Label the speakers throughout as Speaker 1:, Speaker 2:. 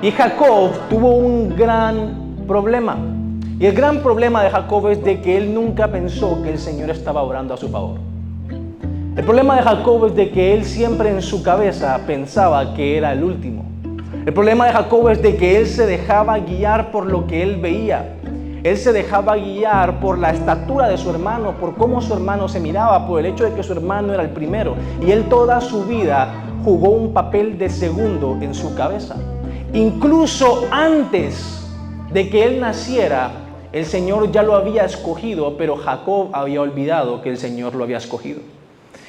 Speaker 1: Y Jacob tuvo un gran problema. Y el gran problema de Jacob es de que él nunca pensó que el Señor estaba obrando a su favor. El problema de Jacob es de que él siempre en su cabeza pensaba que era el último. El problema de Jacob es de que él se dejaba guiar por lo que él veía. Él se dejaba guiar por la estatura de su hermano, por cómo su hermano se miraba, por el hecho de que su hermano era el primero. Y él toda su vida jugó un papel de segundo en su cabeza. Incluso antes de que él naciera, el Señor ya lo había escogido, pero Jacob había olvidado que el Señor lo había escogido.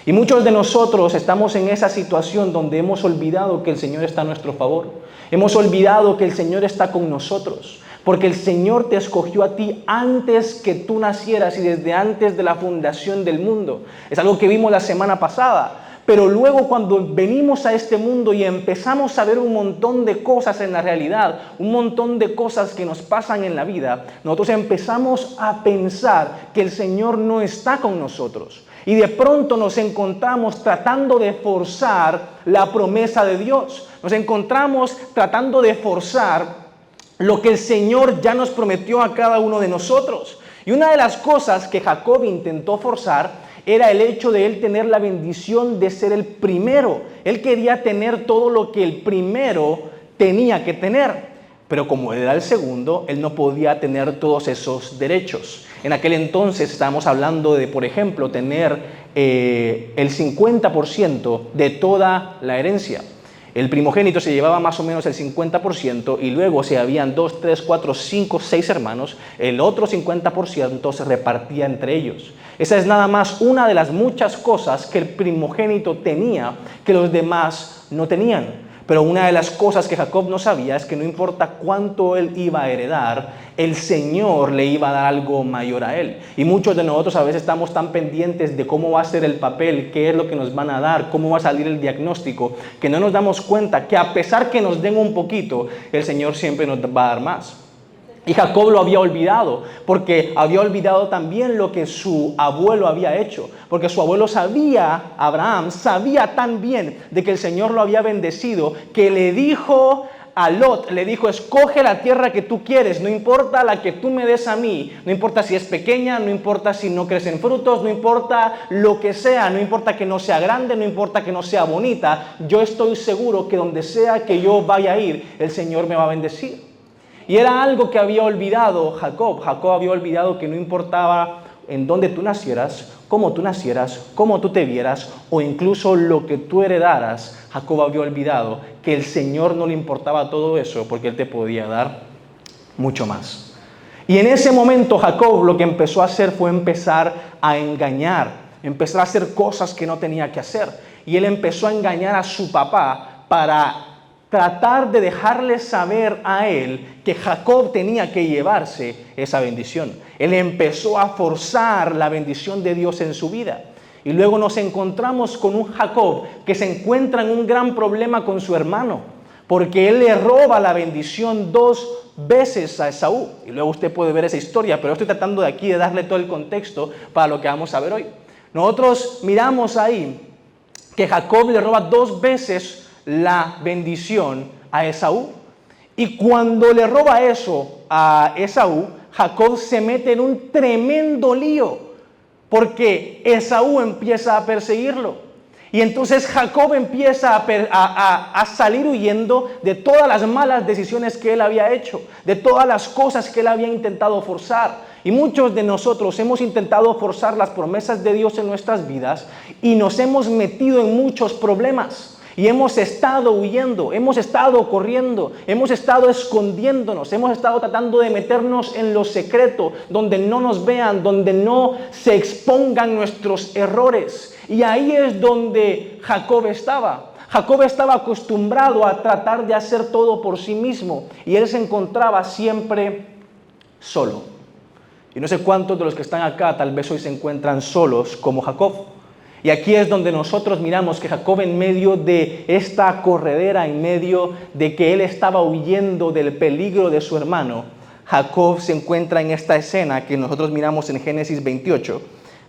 Speaker 1: Y muchos de nosotros estamos en esa situación donde hemos olvidado que el Señor está a nuestro favor. Hemos olvidado que el Señor está con nosotros, porque el Señor te escogió a ti antes que tú nacieras y desde antes de la fundación del mundo. Es algo que vimos la semana pasada. Pero luego cuando venimos a este mundo y empezamos a ver un montón de cosas en la realidad, un montón de cosas que nos pasan en la vida, nosotros empezamos a pensar que el Señor no está con nosotros. Y de pronto nos encontramos tratando de forzar la promesa de Dios. Nos encontramos tratando de forzar lo que el Señor ya nos prometió a cada uno de nosotros. Y una de las cosas que Jacob intentó forzar era el hecho de él tener la bendición de ser el primero. Él quería tener todo lo que el primero tenía que tener. Pero como él era el segundo, él no podía tener todos esos derechos. En aquel entonces estábamos hablando de, por ejemplo, tener el 50% de toda la herencia. El primogénito se llevaba más o menos el 50% y luego si habían 2, 3, 4, 5, 6 hermanos, el otro 50% se repartía entre ellos. Esa es nada más una de las muchas cosas que el primogénito tenía que los demás no tenían. Pero una de las cosas que Jacob no sabía es que no importa cuánto él iba a heredar, el Señor le iba a dar algo mayor a él. Y muchos de nosotros a veces estamos tan pendientes de cómo va a ser el papel, qué es lo que nos van a dar, cómo va a salir el diagnóstico, que no nos damos cuenta que a pesar que nos den un poquito, el Señor siempre nos va a dar más. Y Jacob lo había olvidado, porque había olvidado también lo que su abuelo había hecho, porque su abuelo sabía, Abraham, sabía tan bien de que el Señor lo había bendecido, que le dijo a Lot, le dijo, escoge la tierra que tú quieres, no importa la que tú me des a mí, no importa si es pequeña, no importa si no crecen frutos, no importa lo que sea, no importa que no sea grande, no importa que no sea bonita, yo estoy seguro que donde sea que yo vaya a ir, el Señor me va a bendecir. Y era algo que había olvidado Jacob. Jacob había olvidado que no importaba en dónde tú nacieras, cómo tú te vieras o incluso lo que tú heredaras. Jacob había olvidado que el Señor no le importaba todo eso porque Él te podía dar mucho más. Y en ese momento Jacob lo que empezó a hacer fue empezar a engañar, empezar a hacer cosas que no tenía que hacer. Y él empezó a engañar a su papá para tratar de dejarle saber a él que Jacob tenía que llevarse esa bendición. Él empezó a forzar la bendición de Dios en su vida. Y luego nos encontramos con un Jacob que se encuentra en un gran problema con su hermano, porque él le roba la bendición 2 veces a Esaú. Y luego usted puede ver esa historia, pero estoy tratando de aquí de darle todo el contexto para lo que vamos a ver hoy. Nosotros miramos ahí que Jacob le roba 2 veces la bendición a Esaú. Y cuando le roba eso a Esaú, Jacob se mete en un tremendo lío, porque Esaú empieza a perseguirlo. Y entonces Jacob empieza a salir huyendo de todas las malas decisiones que él había hecho, de todas las cosas que él había intentado forzar. Y muchos de nosotros hemos intentado forzar las promesas de Dios en nuestras vidas y nos hemos metido en muchos problemas. Y hemos estado huyendo, hemos estado corriendo, hemos estado escondiéndonos, hemos estado tratando de meternos en lo secreto, donde no nos vean, donde no se expongan nuestros errores. Y ahí es donde Jacob estaba. Jacob estaba acostumbrado a tratar de hacer todo por sí mismo y él se encontraba siempre solo. Y no sé cuántos de los que están acá tal vez hoy se encuentran solos como Jacob. Y aquí es donde nosotros miramos que Jacob, en medio de esta corredera, en medio de que él estaba huyendo del peligro de su hermano, Jacob se encuentra en esta escena que nosotros miramos en Génesis 28,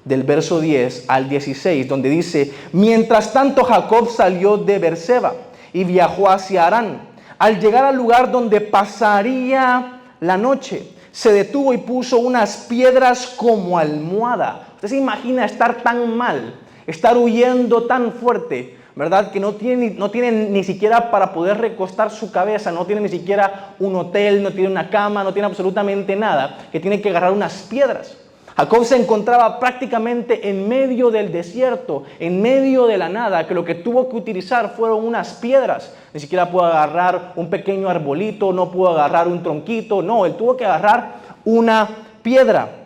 Speaker 1: del verso 10 al 16, donde dice: mientras tanto Jacob salió de Beerseba y viajó hacia Harán. al llegar al lugar donde pasaría la noche, se detuvo y puso unas piedras como almohada. ¿Usted se imagina estar tan mal, estar huyendo tan fuerte, verdad? Que no tiene ni siquiera para poder recostar su cabeza, no tiene ni siquiera un hotel, no tiene una cama, no tiene absolutamente nada, que tiene que agarrar unas piedras. Jacob se encontraba prácticamente en medio del desierto, en medio de la nada, que lo que tuvo que utilizar fueron unas piedras. Ni siquiera pudo agarrar un pequeño arbolito, no pudo agarrar un tronquito, no, él tuvo que agarrar una piedra.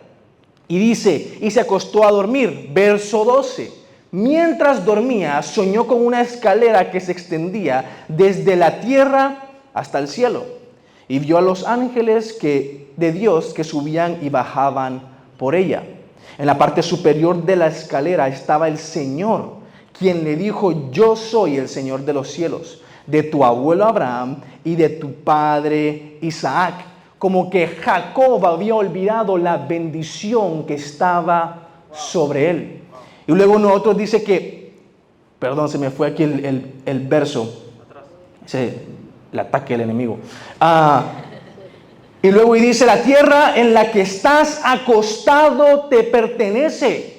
Speaker 1: Y dice, y se acostó a dormir, verso 12. Mientras dormía, soñó con una escalera que se extendía desde la tierra hasta el cielo. Y vio a los ángeles de Dios que subían y bajaban por ella. En la parte superior de la escalera estaba el Señor, quien le dijo: yo soy el Señor de los cielos, de tu abuelo Abraham y de tu padre Isaac. Como que Jacob había olvidado la bendición que estaba sobre él. Y luego nosotros dice que, perdón, se me fue aquí el verso, el ataque del enemigo. Y luego dice, la tierra en la que estás acostado te pertenece.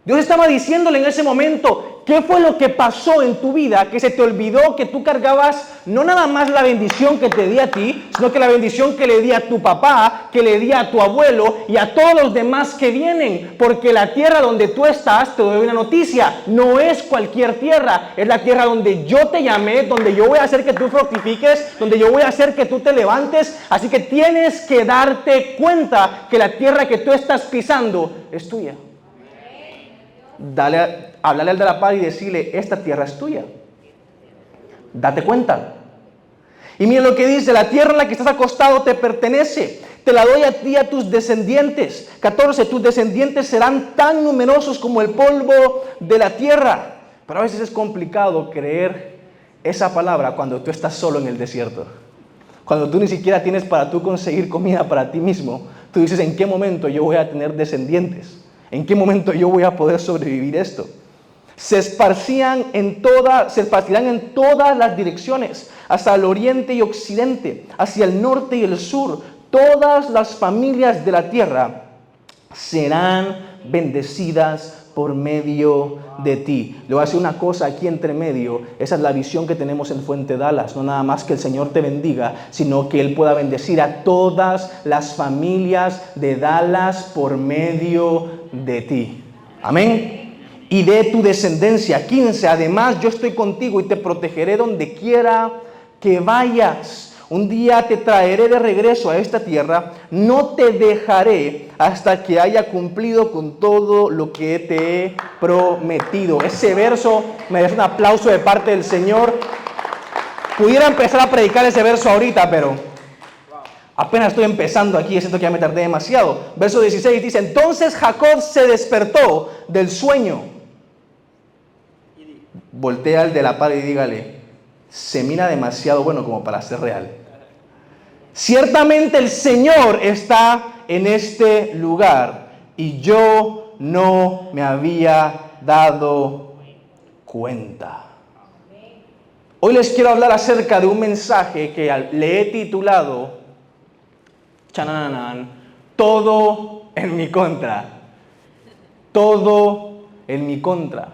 Speaker 1: Dios estaba diciéndole en ese momento, ¿qué fue lo que pasó en tu vida? Que se te olvidó que tú cargabas no nada más la bendición que te di a ti, sino que la bendición que le di a tu papá, que le di a tu abuelo y a todos los demás que vienen. Porque la tierra donde tú estás, te doy una noticia, no es cualquier tierra, es la tierra donde yo te llamé, donde yo voy a hacer que tú fructifiques, donde yo voy a hacer que tú te levantes. Así que tienes que darte cuenta que la tierra que tú estás pisando es tuya. Háblale al de la par y decirle, esta tierra es tuya. Date cuenta. Y mira lo que dice, la tierra en la que estás acostado te pertenece. Te la doy a ti y a tus descendientes. 14, tus descendientes serán tan numerosos como el polvo de la tierra. Pero a veces es complicado creer esa palabra cuando tú estás solo en el desierto. Cuando tú ni siquiera tienes para tú conseguir comida para ti mismo. Tú dices, ¿en qué momento yo voy a tener descendientes? ¿En qué momento yo voy a poder sobrevivir esto? Se esparcirán en todas las direcciones, hasta el oriente y occidente, hacia el norte y el sur. Todas las familias de la tierra serán bendecidas por medio de ti. Le voy a decir una cosa aquí entre medio. Esa es la visión que tenemos en Fuente Dallas. No nada más que el Señor te bendiga, sino que Él pueda bendecir a todas las familias de Dallas por medio de ti. Amén. Y de tu descendencia. 15. Además, yo estoy contigo y te protegeré donde quiera que vayas. Un día te traeré de regreso a esta tierra, no te dejaré hasta que haya cumplido con todo lo que te he prometido. Ese verso merece un aplauso de parte del Señor. Pudiera empezar a predicar ese verso ahorita, pero apenas estoy empezando aquí, siento que ya me tardé demasiado. Verso 16 dice, entonces Jacob se despertó del sueño. Voltea al de la par y dígale, se mira demasiado bueno como para ser real. Ciertamente el Señor está en este lugar y yo no me había dado cuenta. Hoy les quiero hablar acerca de un mensaje que le he titulado todo en mi contra. Todo en mi contra.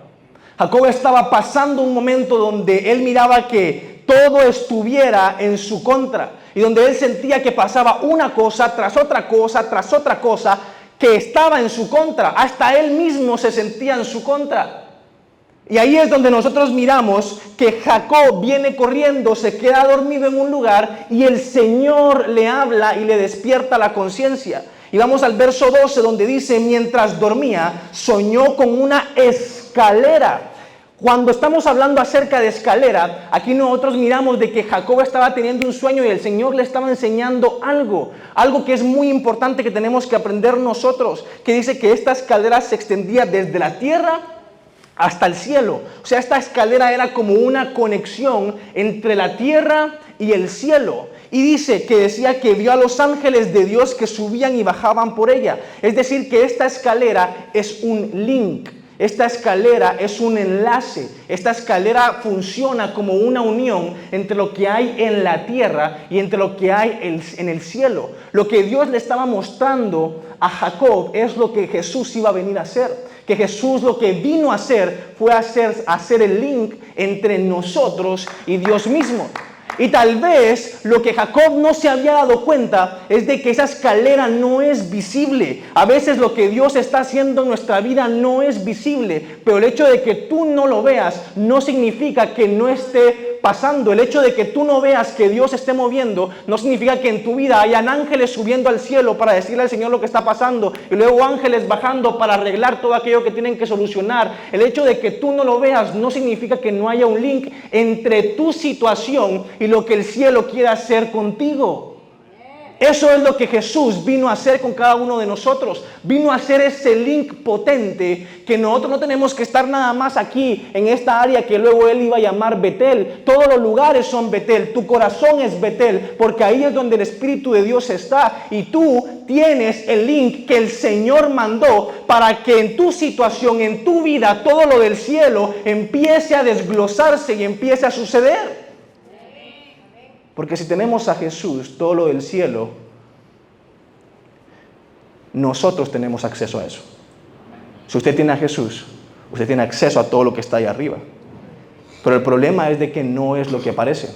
Speaker 1: Jacob estaba pasando un momento donde él miraba que todo estuviera en su contra y donde él sentía que pasaba una cosa tras otra cosa, tras otra cosa que estaba en su contra. Hasta él mismo se sentía en su contra. Y ahí es donde nosotros miramos que Jacob viene corriendo, se queda dormido en un lugar y el Señor le habla y le despierta la conciencia. Y vamos al verso 12 donde dice, mientras dormía, soñó con una escalera. Cuando estamos hablando acerca de escalera, aquí nosotros miramos de que Jacob estaba teniendo un sueño y el Señor le estaba enseñando algo que es muy importante que tenemos que aprender nosotros, que dice que esta escalera se extendía desde la tierra hasta el cielo. O sea, esta escalera era como una conexión entre la tierra y el cielo. Y dice que decía que vio a los ángeles de Dios que subían y bajaban por ella. Es decir, que esta escalera es un link. Esta escalera es un enlace. Esta escalera funciona como una unión entre lo que hay en la tierra y entre lo que hay en el cielo. Lo que Dios le estaba mostrando a Jacob es lo que Jesús iba a venir a hacer. Que Jesús lo que vino a hacer fue hacer el link entre nosotros y Dios mismo. Y tal vez lo que Jacob no se había dado cuenta es de que esa escalera no es visible. A veces lo que Dios está haciendo en nuestra vida no es visible, pero el hecho de que tú no lo veas no significa que no esté pasando. El hecho de que tú no veas que Dios esté moviendo no significa que en tu vida hayan ángeles subiendo al cielo para decirle al Señor lo que está pasando y luego ángeles bajando para arreglar todo aquello que tienen que solucionar. El hecho de que tú no lo veas no significa que no haya un link entre tu situación y lo que el cielo quiere hacer contigo. Eso es lo que Jesús vino a hacer con cada uno de nosotros. Vino a hacer ese link potente que nosotros no tenemos que estar nada más aquí en esta área que luego Él iba a llamar Betel. Todos los lugares son Betel. Tu corazón es Betel porque ahí es donde el Espíritu de Dios está y tú tienes el link que el Señor mandó para que en tu situación, en tu vida, todo lo del cielo empiece a desglosarse y empiece a suceder. Porque si tenemos a Jesús, todo lo del cielo, nosotros tenemos acceso a eso. Si usted tiene a Jesús, usted tiene acceso a todo lo que está ahí arriba. Pero el problema es de que no es lo que parece.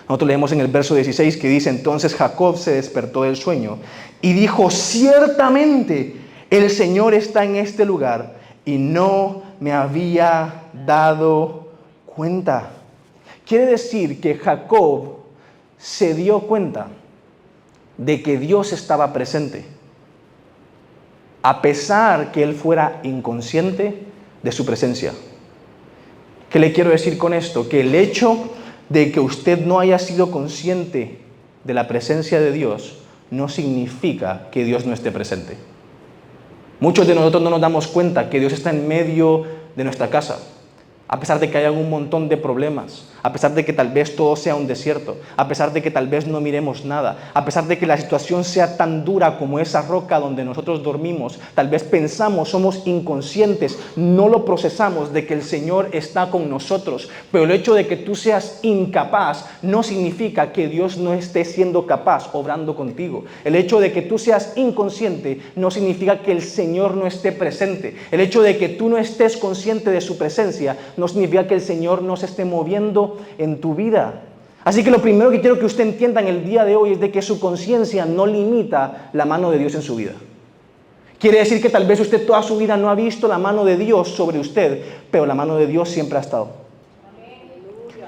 Speaker 1: Nosotros leemos en el verso 16 que dice, entonces Jacob se despertó del sueño y dijo, ciertamente el Señor está en este lugar y no me había dado cuenta. Quiere decir que Jacob se dio cuenta de que Dios estaba presente, a pesar que él fuera inconsciente de su presencia. ¿Qué le quiero decir con esto? Que el hecho de que usted no haya sido consciente de la presencia de Dios no significa que Dios no esté presente. Muchos de nosotros no nos damos cuenta que Dios está en medio de nuestra casa, a pesar de que haya un montón de problemas, a pesar de que tal vez todo sea un desierto, a pesar de que tal vez no miremos nada, a pesar de que la situación sea tan dura como esa roca donde nosotros dormimos, tal vez pensamos, somos inconscientes, no lo procesamos de que el Señor está con nosotros, pero el hecho de que tú seas incapaz no significa que Dios no esté siendo capaz, obrando contigo. El hecho de que tú seas inconsciente no significa que el Señor no esté presente. El hecho de que tú no estés consciente de su presencia no significa que el Señor no se esté moviendo en tu vida. Así que lo primero que quiero que usted entienda en el día de hoy es de que su conciencia no limita la mano de Dios en su vida. Quiere decir que tal vez usted toda su vida no ha visto la mano de Dios sobre usted, pero la mano de Dios siempre ha estado.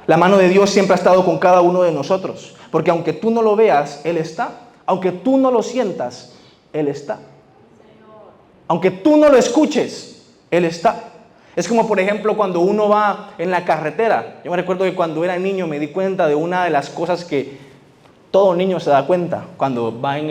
Speaker 1: La mano de Dios siempre ha estado con cada uno de nosotros, porque aunque tú no lo veas, Él está. Aunque tú no lo sientas, Él está. Aunque tú no lo escuches, Él está. Es como, por ejemplo, cuando uno va en la carretera. Yo me recuerdo que cuando era niño me di cuenta de una de las cosas que todo niño se da cuenta cuando va en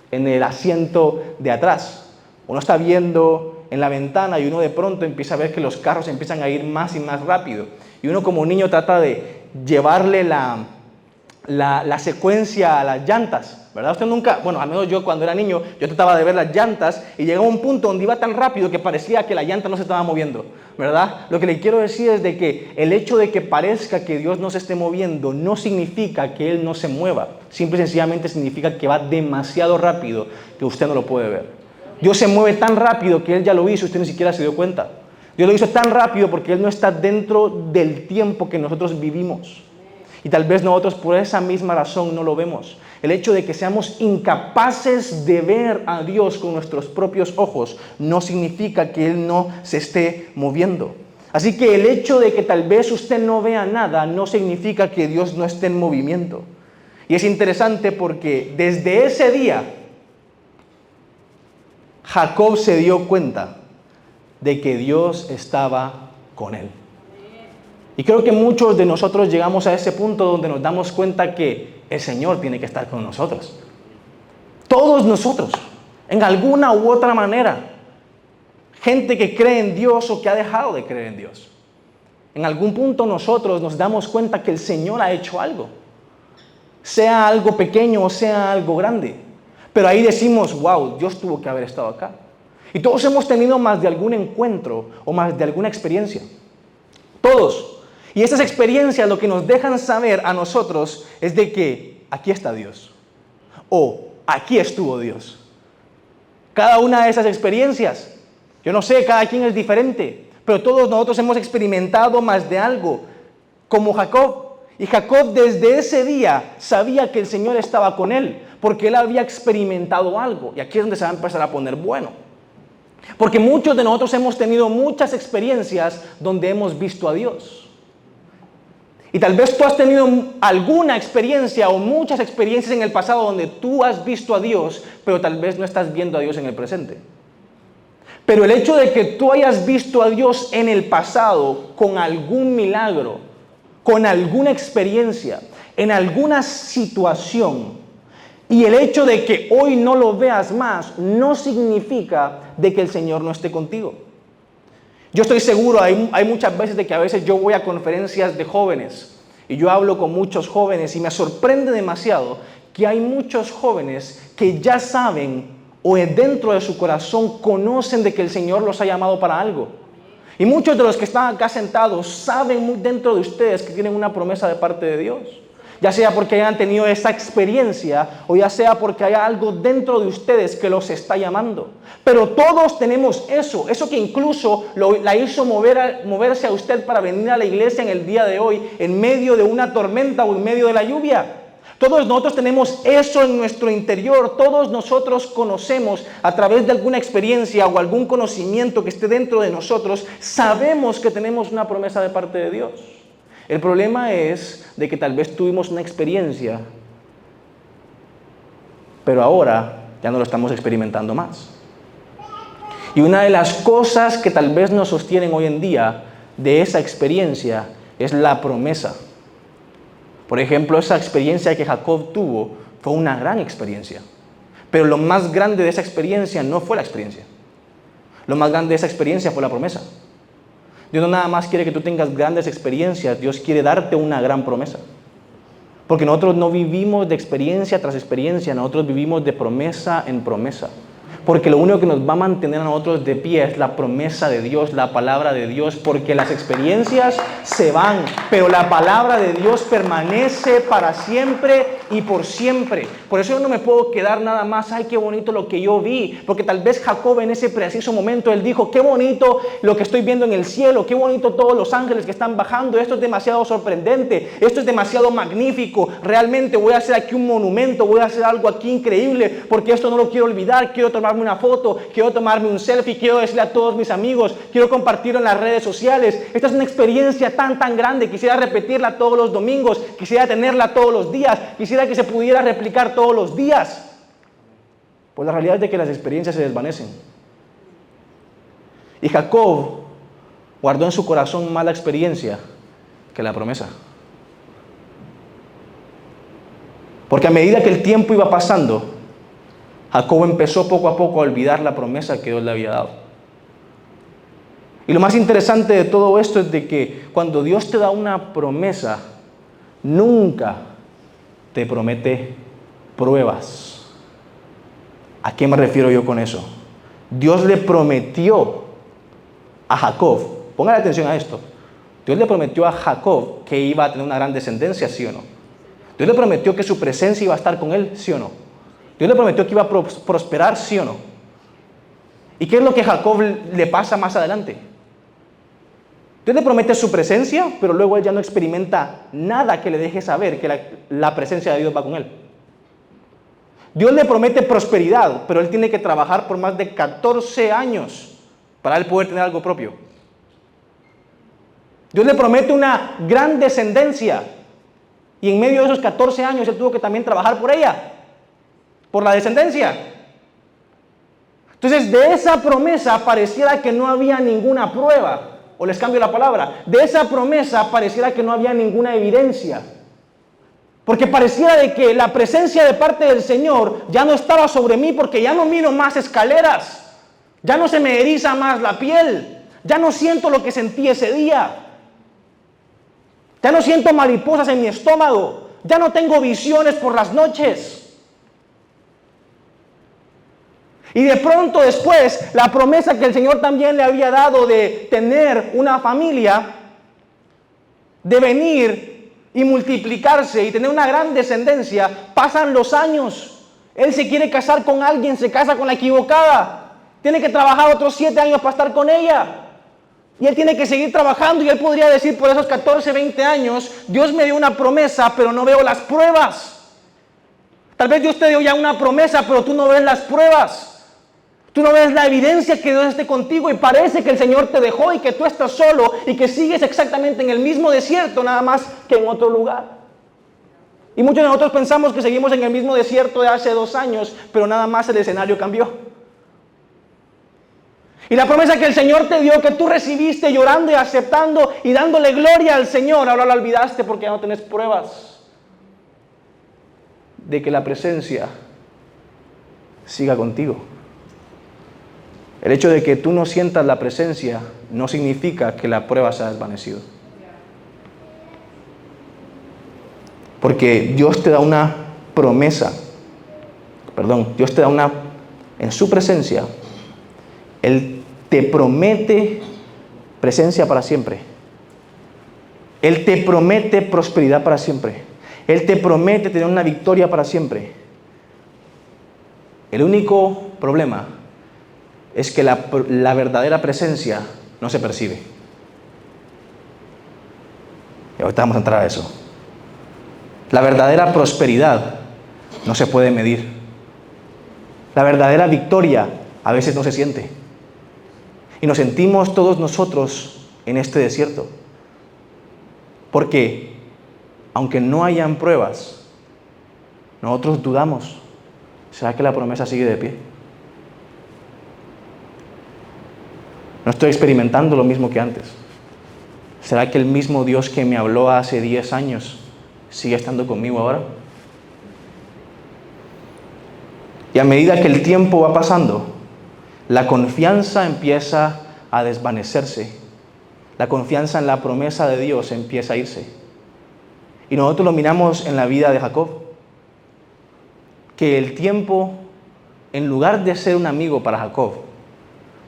Speaker 1: el asiento de atrás. Uno está viendo en la ventana y uno de pronto empieza a ver que los carros empiezan a ir más y más rápido. Y uno como niño trata de llevarle la secuencia a las llantas. ¿Verdad? Usted nunca, bueno, al menos yo cuando era niño, yo trataba de ver las llantas y llegaba a un punto donde iba tan rápido que parecía que la llanta no se estaba moviendo, ¿verdad? Lo que le quiero decir es de que el hecho de que parezca que Dios no se esté moviendo no significa que Él no se mueva. Simple y sencillamente significa que va demasiado rápido que usted no lo puede ver. Dios se mueve tan rápido que Él ya lo hizo, usted ni siquiera se dio cuenta. Dios lo hizo tan rápido porque Él no está dentro del tiempo que nosotros vivimos. Y tal vez nosotros por esa misma razón no lo vemos. El hecho de que seamos incapaces de ver a Dios con nuestros propios ojos no significa que Él no se esté moviendo. Así que el hecho de que tal vez usted no vea nada no significa que Dios no esté en movimiento. Y es interesante porque desde ese día Jacob se dio cuenta de que Dios estaba con él. Y creo que muchos de nosotros llegamos a ese punto donde nos damos cuenta que el Señor tiene que estar con nosotros. Todos nosotros, en alguna u otra manera. Gente que cree en Dios o que ha dejado de creer en Dios. En algún punto nosotros nos damos cuenta que el Señor ha hecho algo. Sea algo pequeño o sea algo grande. Pero ahí decimos, wow, Dios tuvo que haber estado acá. Y todos hemos tenido más de algún encuentro o más de alguna experiencia. Todos. Y esas experiencias lo que nos dejan saber a nosotros es de que aquí está Dios. O aquí estuvo Dios. Cada una de esas experiencias, yo no sé, cada quien es diferente, pero todos nosotros hemos experimentado más de algo, como Jacob. Y Jacob desde ese día sabía que el Señor estaba con él, porque él había experimentado algo. Y aquí es donde se va a empezar a poner bueno. Porque muchos de nosotros hemos tenido muchas experiencias donde hemos visto a Dios. Y tal vez tú has tenido alguna experiencia o muchas experiencias en el pasado donde tú has visto a Dios, pero tal vez no estás viendo a Dios en el presente. Pero el hecho de que tú hayas visto a Dios en el pasado con algún milagro, con alguna experiencia, en alguna situación, y el hecho de que hoy no lo veas más, no significa de que el Señor no esté contigo. Yo estoy seguro, hay muchas veces de que a veces yo voy a conferencias de jóvenes y yo hablo con muchos jóvenes y me sorprende demasiado que hay muchos jóvenes que ya saben o dentro de su corazón conocen de que el Señor los ha llamado para algo. Y muchos de los que están acá sentados saben muy dentro de ustedes que tienen una promesa de parte de Dios. Ya sea porque hayan tenido esa experiencia o ya sea porque hay algo dentro de ustedes que los está llamando. Pero todos tenemos eso que incluso la hizo moverse a usted para venir a la iglesia en el día de hoy en medio de una tormenta o en medio de la lluvia. Todos nosotros tenemos eso en nuestro interior, todos nosotros conocemos a través de alguna experiencia o algún conocimiento que esté dentro de nosotros, sabemos que tenemos una promesa de parte de Dios. El problema es de que tal vez tuvimos una experiencia, pero ahora ya no lo estamos experimentando más. Y una de las cosas que tal vez nos sostienen hoy en día de esa experiencia es la promesa. Por ejemplo, esa experiencia que Jacob tuvo fue una gran experiencia. Pero lo más grande de esa experiencia no fue la experiencia. Lo más grande de esa experiencia fue la promesa. Dios no nada más quiere que tú tengas grandes experiencias, Dios quiere darte una gran promesa. Porque nosotros no vivimos de experiencia tras experiencia, nosotros vivimos de promesa en promesa. Porque lo único que nos va a mantener a nosotros de pie es la promesa de Dios, la palabra de Dios, porque las experiencias se van, pero la palabra de Dios permanece para siempre y por siempre. Por eso yo no me puedo quedar nada más, ay, qué bonito lo que yo vi, porque tal vez Jacob en ese preciso momento, él dijo, qué bonito lo que estoy viendo en el cielo, qué bonito todos los ángeles que están bajando, esto es demasiado sorprendente, esto es demasiado magnífico, realmente voy a hacer aquí un monumento, voy a hacer algo aquí increíble, porque esto no lo quiero olvidar, quiero tomarme una foto, quiero tomarme un selfie, quiero decirle a todos mis amigos, quiero compartirlo en las redes sociales. Esta es una experiencia tan grande, quisiera repetirla todos los domingos, quisiera tenerla todos los días, quisiera que se pudiera replicar todos los días. Pues la realidad es de que las experiencias se desvanecen. Y Jacob guardó en su corazón más la experiencia que la promesa. Porque a medida que el tiempo iba pasando, Jacob empezó poco a poco a olvidar la promesa que Dios le había dado. Y lo más interesante de todo esto es de que cuando Dios te da una promesa, nunca te promete pruebas. ¿A qué me refiero yo con eso? Dios le prometió a Jacob, pongan atención a esto, Dios le prometió a Jacob que iba a tener una gran descendencia, ¿sí o no? Dios le prometió que su presencia iba a estar con él, ¿sí o no? Dios le prometió que iba a prosperar, ¿sí o no? ¿Y qué es lo que a Jacob le pasa más adelante? Dios le promete su presencia, pero luego él ya no experimenta nada que le deje saber que la presencia de Dios va con él. Dios le promete prosperidad, pero él tiene que trabajar por más de 14 años para él poder tener algo propio. Dios le promete una gran descendencia, y en medio de esos 14 años él tuvo que también trabajar por ella. Por la descendencia. Entonces, de esa promesa pareciera que no había ninguna prueba, o les cambio la palabra, de esa promesa pareciera que no había ninguna evidencia, porque pareciera de que la presencia de parte del Señor ya no estaba sobre mí, porque ya no miro más escaleras, ya no se me eriza más la piel, ya no siento lo que sentí ese día, ya no siento mariposas en mi estómago, ya no tengo visiones por las noches. Y de pronto después, la promesa que el Señor también le había dado de tener una familia, de venir y multiplicarse y tener una gran descendencia, pasan los años. Él se quiere casar con alguien, se casa con la equivocada. Tiene que trabajar otros 7 años para estar con ella. Y él tiene que seguir trabajando y él podría decir por esos 14, 20 años, Dios me dio una promesa, pero no veo las pruebas. Tal vez Dios te dio ya una promesa, pero tú no ves las pruebas. Tú no ves la evidencia que Dios esté contigo y parece que el Señor te dejó y que tú estás solo y que sigues exactamente en el mismo desierto, nada más que en otro lugar. Y muchos de nosotros pensamos que seguimos en el mismo desierto de hace 2 años, pero nada más el escenario cambió. Y la promesa que el Señor te dio, que tú recibiste llorando y aceptando y dándole gloria al Señor, ahora la olvidaste porque ya no tenés pruebas de que la presencia siga contigo. El hecho de que tú no sientas la presencia no significa que la prueba se ha desvanecido. Porque Dios te da una promesa, Dios te da en su presencia, Él te promete presencia para siempre. Él te promete prosperidad para siempre. Él te promete tener una victoria para siempre. El único problema es que la verdadera presencia no se percibe. Y ahorita vamos a entrar a eso. La verdadera prosperidad no se puede medir. La verdadera victoria a veces no se siente. Y nos sentimos todos nosotros en este desierto. Porque, aunque no hayan pruebas, nosotros dudamos. ¿Será que la promesa sigue de pie? No estoy experimentando lo mismo que antes. ¿Será que el mismo Dios que me habló hace 10 años sigue estando conmigo ahora? Y a medida que el tiempo va pasando, la confianza empieza a desvanecerse. La confianza en la promesa de Dios empieza a irse. Y nosotros lo miramos en la vida de Jacob. Que el tiempo, en lugar de ser un amigo para Jacob,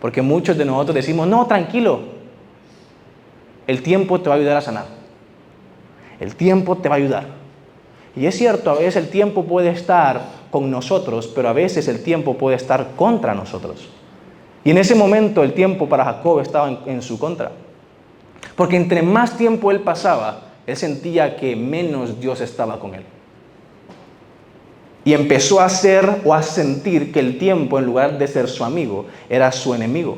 Speaker 1: porque muchos de nosotros decimos, no, tranquilo, el tiempo te va a ayudar a sanar. El tiempo te va a ayudar. Y es cierto, a veces el tiempo puede estar con nosotros, pero a veces el tiempo puede estar contra nosotros. Y en ese momento el tiempo para Jacob estaba en su contra. Porque entre más tiempo él pasaba, él sentía que menos Dios estaba con él. Y empezó a hacer o a sentir que el tiempo, en lugar de ser su amigo, era su enemigo.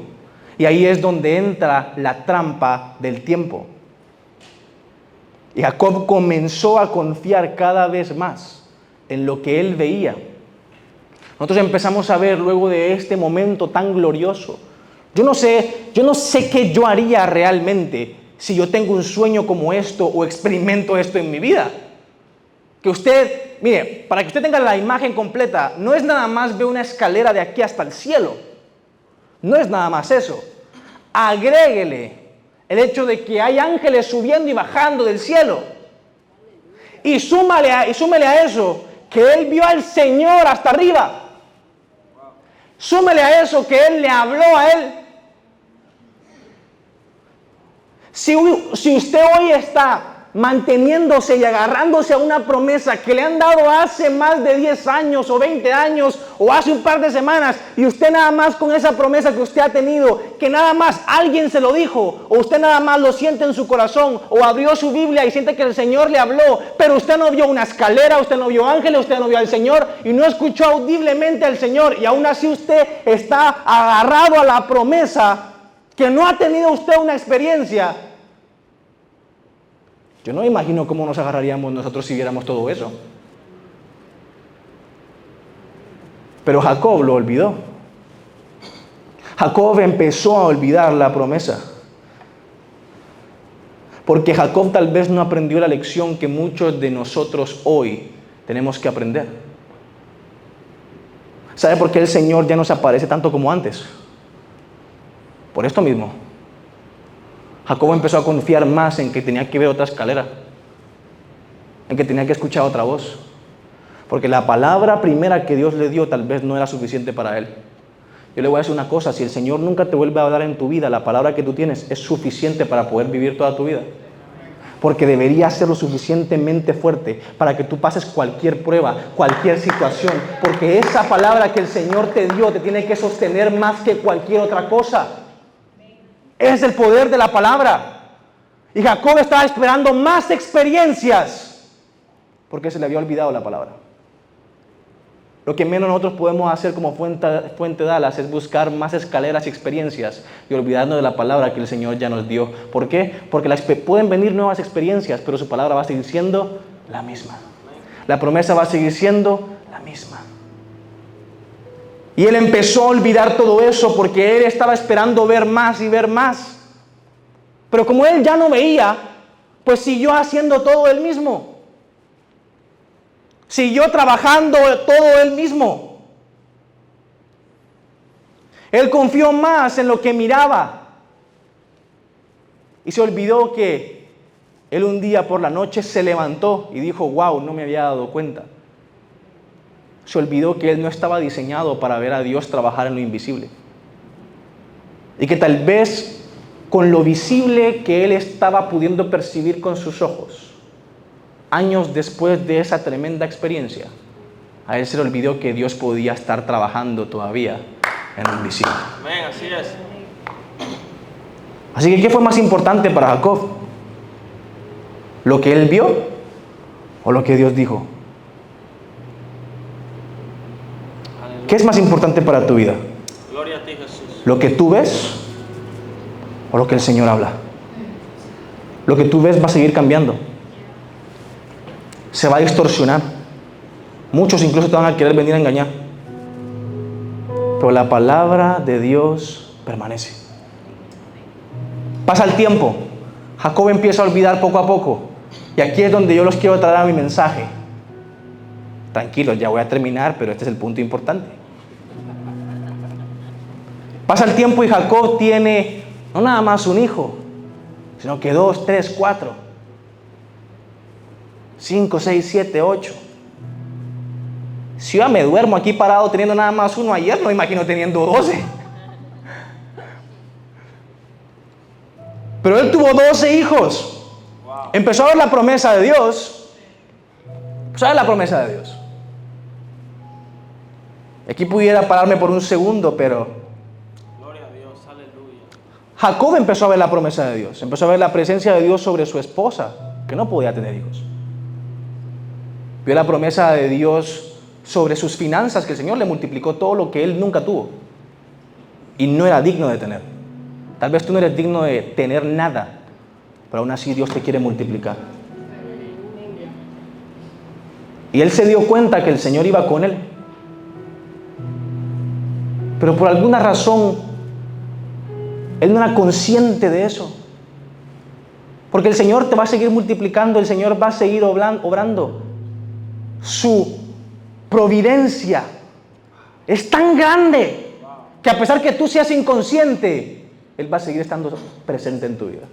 Speaker 1: Y ahí es donde entra la trampa del tiempo. Y Jacob comenzó a confiar cada vez más en lo que él veía. Nosotros empezamos a ver luego de este momento tan glorioso. Yo no sé qué yo haría realmente si yo tengo un sueño como esto o experimento esto en mi vida. Que usted, mire, para que usted tenga la imagen completa, no es nada más ver una escalera de aquí hasta el cielo. No es nada más eso. Agréguele el hecho de que hay ángeles subiendo y bajando del cielo. Y súmele a eso que él vio al Señor hasta arriba. Súmele a eso que él le habló a él. Si usted hoy está manteniéndose y agarrándose a una promesa que le han dado hace más de 10 años o 20 años o hace un par de semanas, y usted nada más con esa promesa que usted ha tenido, que nada más alguien se lo dijo, o usted nada más lo siente en su corazón, o abrió su Biblia y siente que el Señor le habló, pero usted no vio una escalera, usted no vio ángeles, usted no vio al Señor y no escuchó audiblemente al Señor, y aún así usted está agarrado a la promesa que no ha tenido usted una experiencia. Yo no me imagino cómo nos agarraríamos nosotros si viéramos todo eso. Pero Jacob lo olvidó. Jacob empezó a olvidar la promesa. Porque Jacob tal vez no aprendió la lección que muchos de nosotros hoy tenemos que aprender. ¿Sabe por qué el Señor ya no se aparece tanto como antes? Por esto mismo. Jacob empezó a confiar más en que tenía que ver otra escalera, en que tenía que escuchar otra voz, porque la palabra primera que Dios le dio tal vez no era suficiente para él. Yo le voy a decir una cosa, si el Señor nunca te vuelve a hablar en tu vida, la palabra que tú tienes es suficiente para poder vivir toda tu vida. Porque debería ser lo suficientemente fuerte para que tú pases cualquier prueba, cualquier situación. Porque esa palabra que el Señor te dio te tiene que sostener más que cualquier otra cosa. Es el poder de la palabra. Y Jacob estaba esperando más experiencias porque se le había olvidado la palabra. Lo que menos nosotros podemos hacer como Fuente Dallas es buscar más escaleras y experiencias y olvidarnos de la palabra que el Señor ya nos dio. ¿Por qué? Porque pueden venir nuevas experiencias, pero su palabra va a seguir siendo la misma. La promesa va a seguir siendo la misma. Y él empezó a olvidar todo eso porque él estaba esperando ver más y ver más. Pero como él ya no veía, pues siguió haciendo todo él mismo. Siguió trabajando todo él mismo. Él confió más en lo que miraba. Y se olvidó que él un día por la noche se levantó y dijo, wow, no me había dado cuenta. Se olvidó que él no estaba diseñado para ver a Dios trabajar en lo invisible. Y que tal vez con lo visible que él estaba pudiendo percibir con sus ojos, años después de esa tremenda experiencia, a él se le olvidó que Dios podía estar trabajando todavía en lo invisible.
Speaker 2: Amén, así es.
Speaker 1: Así que, ¿qué fue más importante para Jacob? ¿Lo que él vio o lo que Dios dijo?
Speaker 2: Aleluya.
Speaker 1: ¿Qué es más importante para tu vida?
Speaker 2: Gloria a ti, Jesús.
Speaker 1: ¿Lo que tú ves o lo que el Señor habla? Lo que tú ves va a seguir cambiando. Se va a distorsionar. Muchos incluso te van a querer venir a engañar. Pero la palabra de Dios permanece. Pasa el tiempo. Jacob empieza a olvidar poco a poco. Y aquí es donde yo los quiero traer a mi mensaje. Tranquilos, ya voy a terminar, pero este es el punto importante. Pasa el tiempo y Jacob tiene no nada más un hijo, sino que 2, 3, 4, 5, 6, 7, 8. Si yo me duermo aquí parado teniendo nada más uno ayer, no me imagino teniendo 12. Pero él tuvo 12 hijos. Empezó a ver la promesa de Dios. Empezó a ver la promesa de Dios. Aquí pudiera pararme por un segundo, pero
Speaker 2: Gloria a Dios, aleluya.
Speaker 1: Jacob empezó a ver la promesa de Dios. Empezó a ver la presencia de Dios sobre su esposa, que no podía tener hijos. Vio la promesa de Dios sobre sus finanzas, que el Señor le multiplicó todo lo que él nunca tuvo y no era digno de tener. Tal vez tú no eres digno de tener nada, pero aún así Dios te quiere multiplicar. Y él se dio cuenta que el Señor iba con él. Pero por alguna razón, él no era consciente de eso. Porque el Señor te va a seguir multiplicando, el Señor va a seguir obrando. Su providencia es tan grande que a pesar que tú seas inconsciente, Él va a seguir estando presente en tu vida.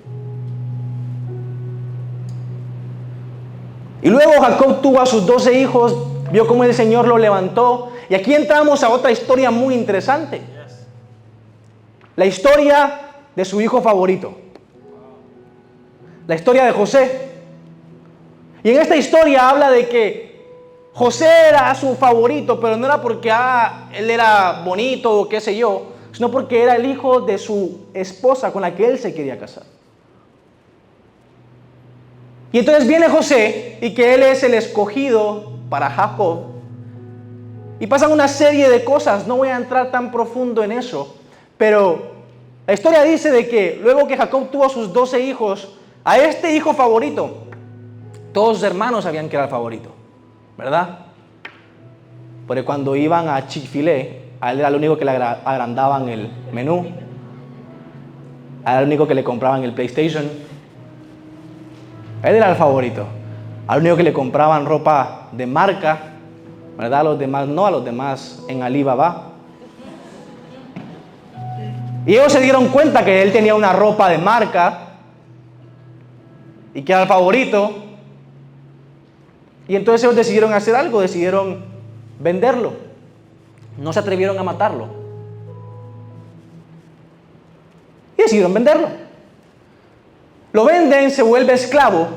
Speaker 1: Y luego Jacob tuvo a sus 12 hijos, vio cómo el Señor lo levantó. Y aquí entramos a otra historia muy interesante. La historia de su hijo favorito. La historia de José. Y en esta historia habla de que José era su favorito, pero no era porque él era bonito o qué sé yo, sino porque era el hijo de su esposa con la que él se quería casar. Y entonces viene José, y que él es el escogido para Jacob, y pasan una serie de cosas. No voy a entrar tan profundo en eso, pero la historia dice de que luego que Jacob tuvo a sus 12 hijos, a este hijo favorito, todos sus hermanos sabían que era el favorito, ¿verdad? Porque cuando iban a Chick-fil-A, a él era el único que le agrandaban el menú, a él era el único que le compraban el PlayStation. Él era el favorito. Al único que le compraban ropa de marca, ¿verdad? A los demás no, a los demás en Alibaba. Y ellos se dieron cuenta que él tenía una ropa de marca y que era el favorito. Y entonces ellos decidieron hacer algo, decidieron venderlo. No se atrevieron a matarlo. y decidieron venderlo. Lo venden, se vuelve esclavo.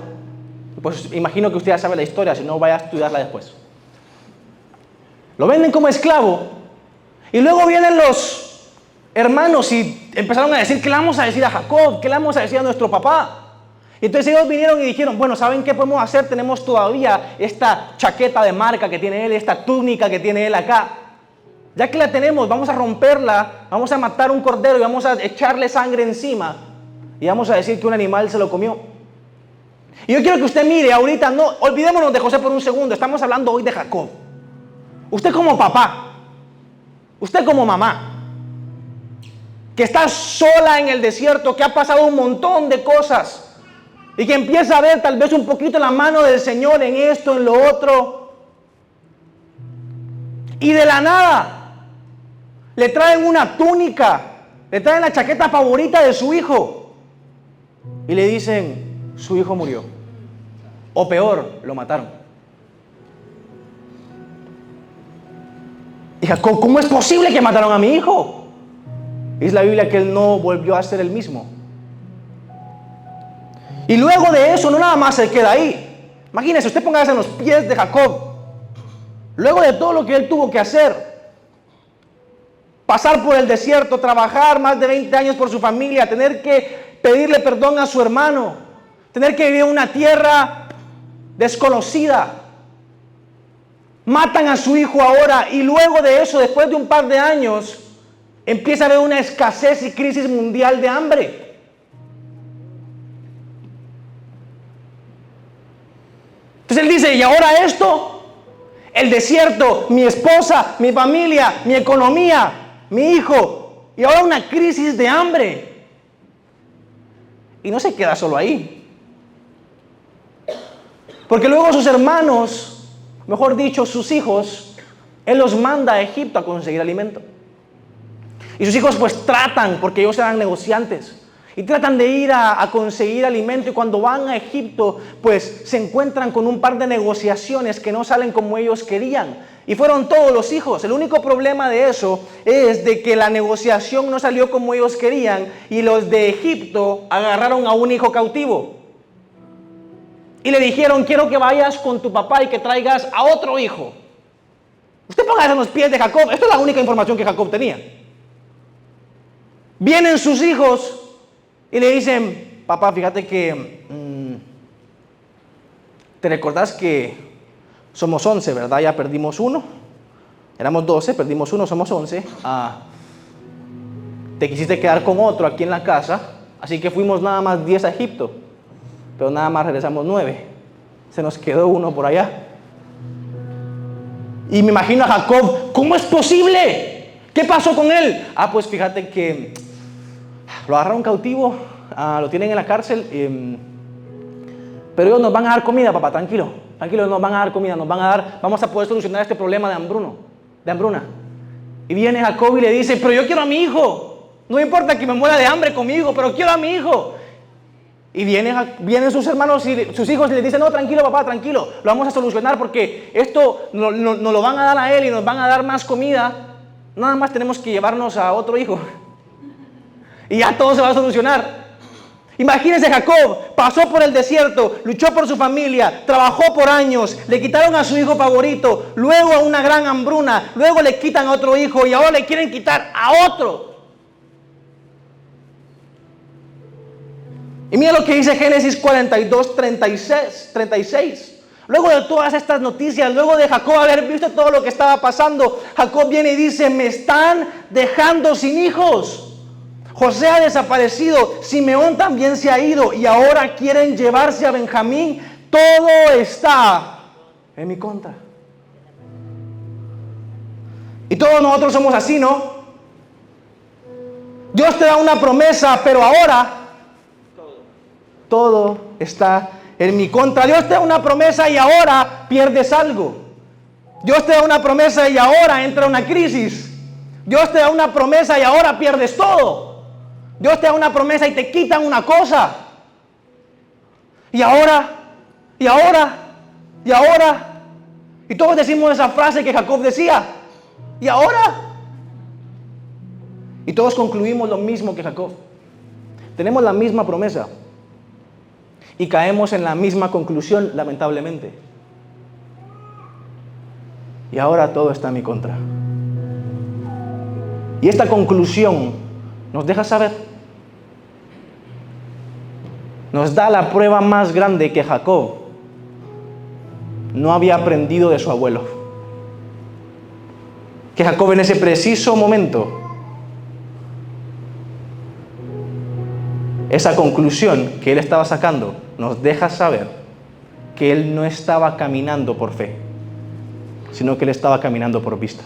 Speaker 1: Pues imagino que usted ya sabe la historia, si no vaya a estudiarla después. Lo venden como esclavo y luego vienen los hermanos y empezaron a decir: ¿qué le vamos a decir a Jacob? ¿Qué le vamos a decir a nuestro papá? Y entonces ellos vinieron y dijeron: bueno, ¿saben qué podemos hacer? Tenemos todavía esta chaqueta de marca que tiene él, esta túnica que tiene él acá. Ya que la tenemos, vamos a romperla, vamos a matar un cordero y vamos a echarle sangre encima y vamos a decir que un animal se lo comió. Y yo quiero que usted mire ahorita, no olvidémonos de José por un segundo, estamos hablando hoy de Jacob. Usted como papá, usted como mamá, que está sola en el desierto, que ha pasado un montón de cosas y que empieza a ver tal vez un poquito la mano del Señor en esto, en lo otro, y de la nada le traen una túnica, le traen la chaqueta favorita de su hijo y le dicen: su hijo murió, o peor, lo mataron. Y Jacob: ¿cómo es posible que mataron a mi hijo? Dice la Biblia que él no volvió a ser el mismo. Y luego de eso no nada más se queda ahí. Imagínese, usted póngase en los pies de Jacob. Luego de todo lo que él tuvo que hacer, pasar por el desierto, trabajar más de 20 años por su familia, tener que pedirle perdón a su hermano, tener que vivir en una tierra desconocida. Matan a su hijo ahora y luego de eso, después de un par de años, empieza a haber una escasez y crisis mundial de hambre. Entonces él dice: ¿y ahora esto? El desierto, mi esposa, mi familia, mi economía, mi hijo, y ahora una crisis de hambre. Y no se queda solo ahí, porque luego sus hermanos, mejor dicho, sus hijos, él los manda a Egipto a conseguir alimento. Y sus hijos pues tratan, porque ellos eran negociantes, y tratan de ir a conseguir alimento, y cuando van a Egipto pues se encuentran con un par de negociaciones que no salen como ellos querían. Y fueron todos los hijos. El único problema de eso es de que la negociación no salió como ellos querían, y los de Egipto agarraron a un hijo cautivo y le dijeron: quiero que vayas con tu papá y que traigas a otro hijo. Usted póngase en los pies de Jacob. Esta es la única información que Jacob tenía. Vienen sus hijos y le dicen: papá, fíjate que te recordás que somos 11, ¿verdad? Ya perdimos uno. Éramos 12, perdimos uno, somos 11. Te quisiste quedar con otro aquí en la casa, así que fuimos nada más 10 a Egipto, pero nada más regresamos 9. Se nos quedó uno por allá. Y me imagino a Jacob: ¿cómo es posible? ¿Qué pasó con él? Pues fíjate que lo agarraron cautivo, lo tienen en la cárcel, pero ellos nos van a dar comida, papá, tranquilo, nos van a dar comida, vamos a poder solucionar este problema de hambruna. Y viene Jacob y le dice: pero yo quiero a mi hijo, no me importa que me muera de hambre conmigo, pero quiero a mi hijo. Y vienen sus hermanos y sus hijos y le dicen: no, tranquilo papá, tranquilo, lo vamos a solucionar porque esto nos lo van a dar a él y nos van a dar más comida, nada más tenemos que llevarnos a otro hijo y ya todo se va a solucionar. Imagínense, Jacob pasó por el desierto, luchó por su familia, trabajó por años, le quitaron a su hijo favorito, luego a una gran hambruna, luego le quitan a otro hijo y ahora le quieren quitar a otro. Y mira lo que dice Génesis 42, 36. Luego de todas estas noticias, luego de Jacob haber visto todo lo que estaba pasando, Jacob viene y dice: me están dejando sin hijos. José ha desaparecido, Simeón también se ha ido y ahora quieren llevarse a Benjamín. Todo está en mi contra. Y todos nosotros somos así, ¿no? Dios te da una promesa, pero ahora todo está en mi contra. Dios te da una promesa y ahora pierdes algo. Dios te da una promesa y ahora entra una crisis. Dios te da una promesa y ahora pierdes todo. Dios te da una promesa y te quitan una cosa. Y ahora. Y todos decimos esa frase que Jacob decía: ¿y ahora? Y todos concluimos lo mismo que Jacob. Tenemos la misma promesa y caemos en la misma conclusión, lamentablemente. Y ahora todo está en mi contra. Y esta conclusión nos deja saber, nos da la prueba más grande que Jacob no había aprendido de su abuelo. Que Jacob en ese preciso momento, esa conclusión que él estaba sacando, nos deja saber que él no estaba caminando por fe, sino que él estaba caminando por vista.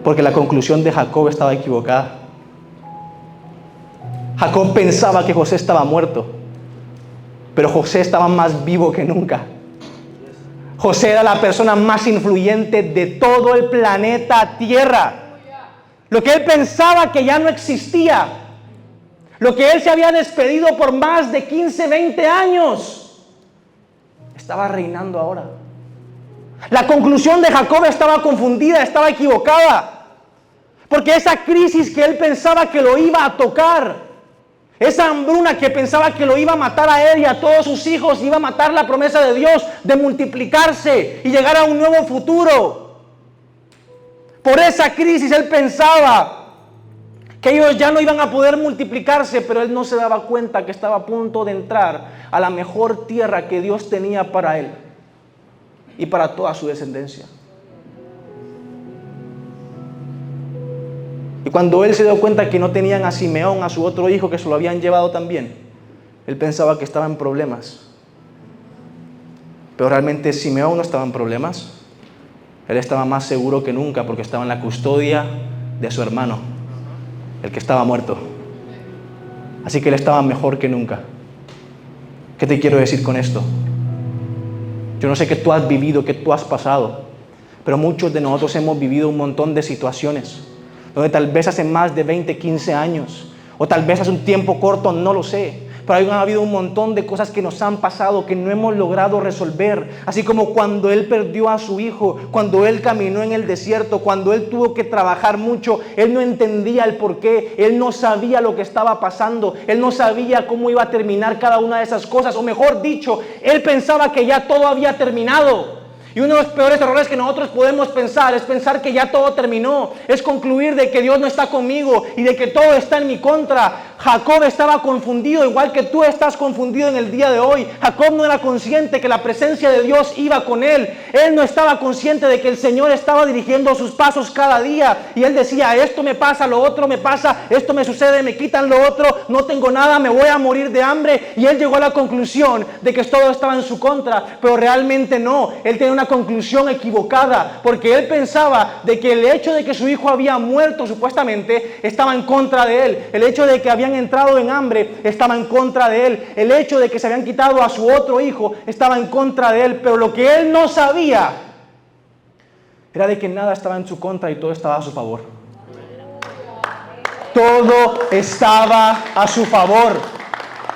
Speaker 1: Porque la conclusión de Jacob estaba equivocada. Jacob pensaba que José estaba muerto, pero José estaba más vivo que nunca. José era la persona más influyente de todo el planeta Tierra. Lo que él pensaba que ya no existía, lo que él se había despedido por más de 15, 20 años, estaba reinando ahora. La conclusión de Jacob estaba confundida, estaba equivocada, porque esa crisis que él pensaba que lo iba a tocar, esa hambruna que pensaba que lo iba a matar a él y a todos sus hijos, iba a matar la promesa de Dios de multiplicarse y llegar a un nuevo futuro. Por esa crisis él pensaba que ellos ya no iban a poder multiplicarse, pero él no se daba cuenta que estaba a punto de entrar a la mejor tierra que Dios tenía para él y para toda su descendencia. Y cuando él se dio cuenta que no tenían a Simeón, a su otro hijo, que se lo habían llevado también, él pensaba que estaba en problemas. Pero realmente Simeón no estaba en problemas. Él estaba más seguro que nunca porque estaba en la custodia de su hermano, el que estaba muerto. Así que él estaba mejor que nunca. ¿Qué te quiero decir con esto? Yo no sé qué tú has vivido, qué tú has pasado, pero muchos de nosotros hemos vivido un montón de situaciones donde tal vez hace más de 20, 15 años, o tal vez hace un tiempo corto, no lo sé, pero ha habido un montón de cosas que nos han pasado que no hemos logrado resolver. Así como cuando él perdió a su hijo, cuando él caminó en el desierto, cuando él tuvo que trabajar mucho, él no entendía el porqué, él no sabía lo que estaba pasando, él no sabía cómo iba a terminar cada una de esas cosas, o mejor dicho, él pensaba que ya todo había terminado. Y uno de los peores errores que nosotros podemos pensar es pensar que ya todo terminó, es concluir de que Dios no está conmigo y de que todo está en mi contra. Jacob estaba confundido, igual que tú estás confundido en el día de hoy. Jacob no era consciente que la presencia de Dios iba con él. Él no estaba consciente de que el Señor estaba dirigiendo sus pasos cada día. Y él decía, esto me pasa, lo otro me pasa, esto me sucede, me quitan lo otro, no tengo nada, me voy a morir de hambre. Y él llegó a la conclusión de que todo estaba en su contra, pero realmente no. Él tenía una conclusión equivocada, porque él pensaba de que el hecho de que su hijo había muerto supuestamente estaba en contra de él. El hecho de que habían entrado en hambre estaba en contra de él. El hecho de que se habían quitado a su otro hijo estaba en contra de él. Pero lo que él no sabía era de que nada estaba en su contra y todo estaba a su favor. Todo estaba a su favor.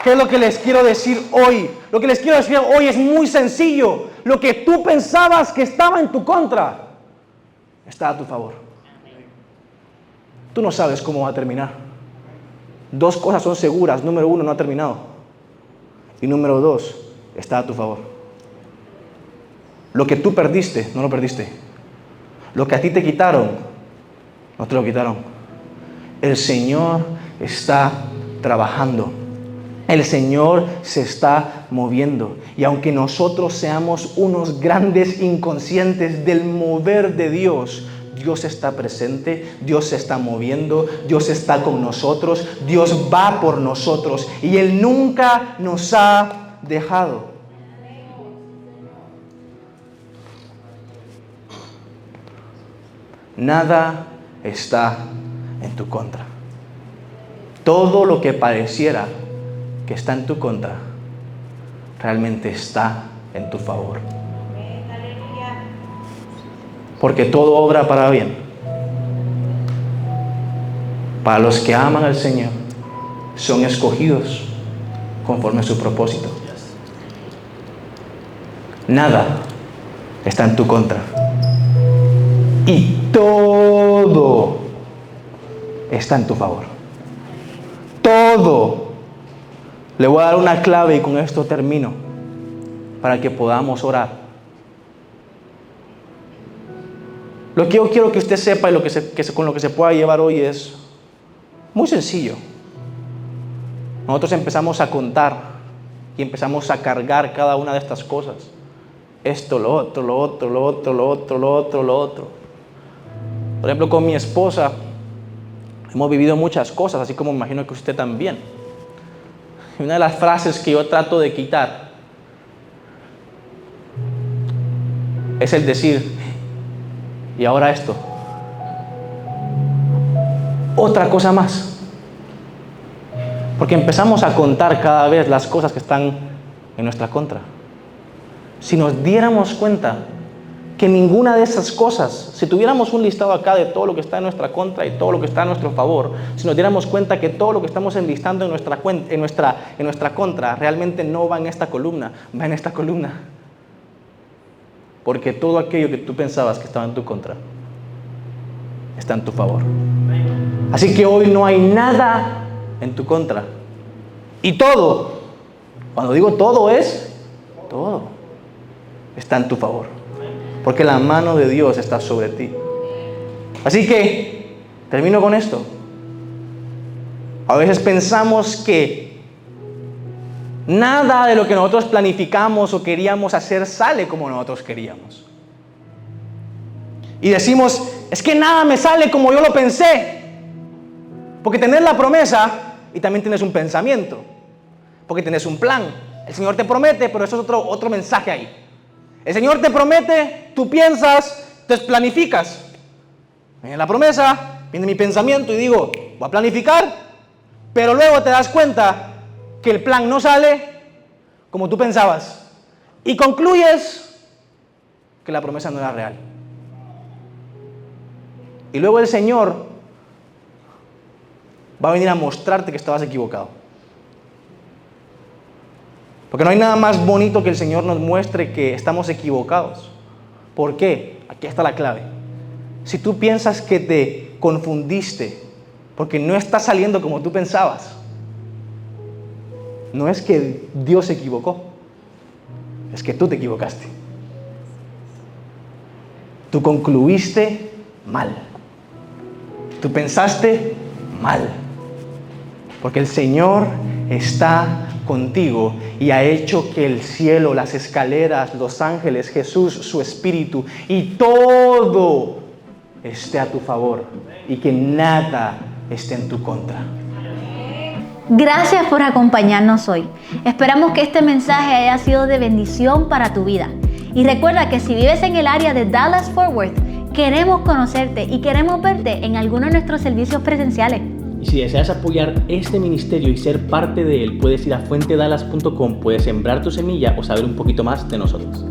Speaker 1: ¿Qué es lo que les quiero decir hoy? Lo que les quiero decir hoy es muy sencillo. Lo que tú pensabas que estaba en tu contra está a tu favor. Tú no sabes cómo va a terminar. Dos cosas son seguras. Número uno, no ha terminado. Y número dos, está a tu favor. Lo que tú perdiste, no lo perdiste. Lo que a ti te quitaron, no te lo quitaron. El Señor está trabajando. El Señor se está moviendo. Y aunque nosotros seamos unos grandes inconscientes del mover de Dios, Dios está presente, Dios se está moviendo, Dios está con nosotros, Dios va por nosotros y Él nunca nos ha dejado. Nada está en tu contra. Todo lo que pareciera que está en tu contra, realmente está en tu favor. Porque todo obra para bien. Para los que aman al Señor, son escogidos conforme a su propósito. Nada está en tu contra. Y todo está en tu favor. Todo todo. Le voy a dar una clave y con esto termino, para que podamos orar. Lo que yo quiero que usted sepa y con lo que se pueda llevar hoy es muy sencillo. Nosotros empezamos a contar y empezamos a cargar cada una de estas cosas. Esto, lo otro, lo otro, lo otro, lo otro, lo otro, lo otro. Por ejemplo, con mi esposa hemos vivido muchas cosas, así como imagino que usted también. Y una de las frases que yo trato de quitar es el decir, y ahora esto, otra cosa más. Porque empezamos a contar cada vez las cosas que están en nuestra contra. Si nos diéramos cuenta que ninguna de esas cosas, si tuviéramos un listado acá de todo lo que está en nuestra contra y todo lo que está a nuestro favor, si nos diéramos cuenta que todo lo que estamos enlistando en nuestra contra realmente no va en esta columna, va en esta columna. Porque todo aquello que tú pensabas que estaba en tu contra está en tu favor. Así que hoy no hay nada en tu contra. Y todo, cuando digo todo es todo, está en tu favor. Porque la mano de Dios está sobre ti. Así que, termino con esto. A veces pensamos que nada de lo que nosotros planificamos o queríamos hacer sale como nosotros queríamos. Y decimos, es que nada me sale como yo lo pensé. Porque tenés la promesa y también tienes un pensamiento. Porque tienes un plan. El Señor te promete, pero eso es otro mensaje ahí. El Señor te promete, tú piensas, te planificas. Viene la promesa, viene mi pensamiento y digo, voy a planificar, pero luego te das cuenta que el plan no sale como tú pensabas y concluyes que la promesa no era real. Y luego el Señor va a venir a mostrarte que estabas equivocado. Porque no hay nada más bonito que el Señor nos muestre que estamos equivocados. ¿Por qué? Aquí está la clave. Si tú piensas que te confundiste porque no está saliendo como tú pensabas, no es que Dios se equivocó, es que tú te equivocaste. Tú concluiste mal. Tú pensaste mal. Porque el Señor está contigo y ha hecho que el cielo, las escaleras, los ángeles, Jesús, su Espíritu y todo esté a tu favor y que nada esté en tu contra.
Speaker 3: Gracias por acompañarnos hoy. Esperamos que este mensaje haya sido de bendición para tu vida. Y recuerda que si vives en el área de Dallas-Fort Worth, queremos conocerte y queremos verte en alguno de nuestros servicios presenciales.
Speaker 1: Y si deseas apoyar este ministerio y ser parte de él, puedes ir a fuentedallas.com, puedes sembrar tu semilla o saber un poquito más de nosotros.